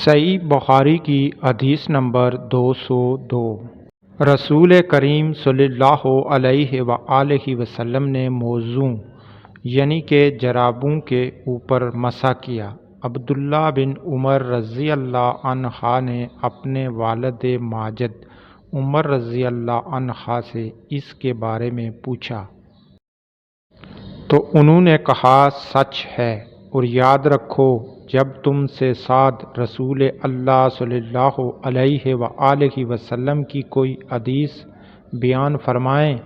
صحیح بخاری کی حدیث نمبر 202۔ رسول کریم صلی اللہ علیہ وآلہ وسلم نے موضوع یعنی کہ جرابوں کے اوپر مسح کیا۔ عبداللہ بن عمر رضی اللہ عنہ نے اپنے والد ماجد عمر رضی اللہ عنہ سے اس کے بارے میں پوچھا تو انہوں نے کہا سچ ہے، اور یاد رکھو جب تم سے ساتھ رسول اللہ صلی اللہ علیہ وآلہ وسلم کی کوئی حدیث بیان فرمائیں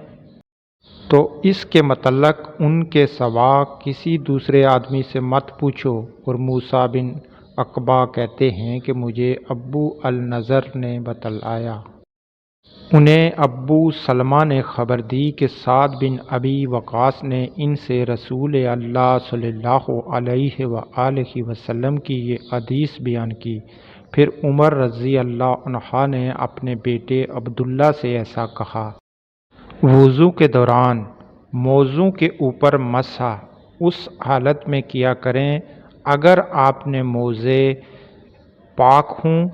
تو اس کے متعلق ان کے سوا کسی دوسرے آدمی سے مت پوچھو۔ اور موسیٰ بن عقبہ کہتے ہیں کہ مجھے ابو النضر نے بتلایا، انہیں ابو سلمہ نے خبر دی کہ سعد بن ابی وقاص نے ان سے رسول اللہ صلی اللہ علیہ وآلہ وسلم کی یہ حدیث بیان کی۔ پھر عمر رضی اللہ عنہ نے اپنے بیٹے عبداللہ سے ایسا کہا۔ وضو کے دوران موضوع کے اوپر مسح اس حالت میں کیا کریں اگر آپ نے موزے پاک ہوں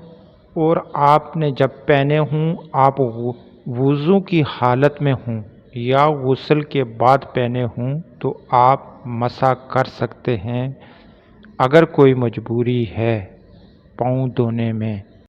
اور آپ نے جب پہنے ہوں آپ وضو کی حالت میں ہوں، یا غسل کے بعد پہنے ہوں تو آپ مسح کر سکتے ہیں۔ اگر کوئی مجبوری ہے پاؤں دھونے میں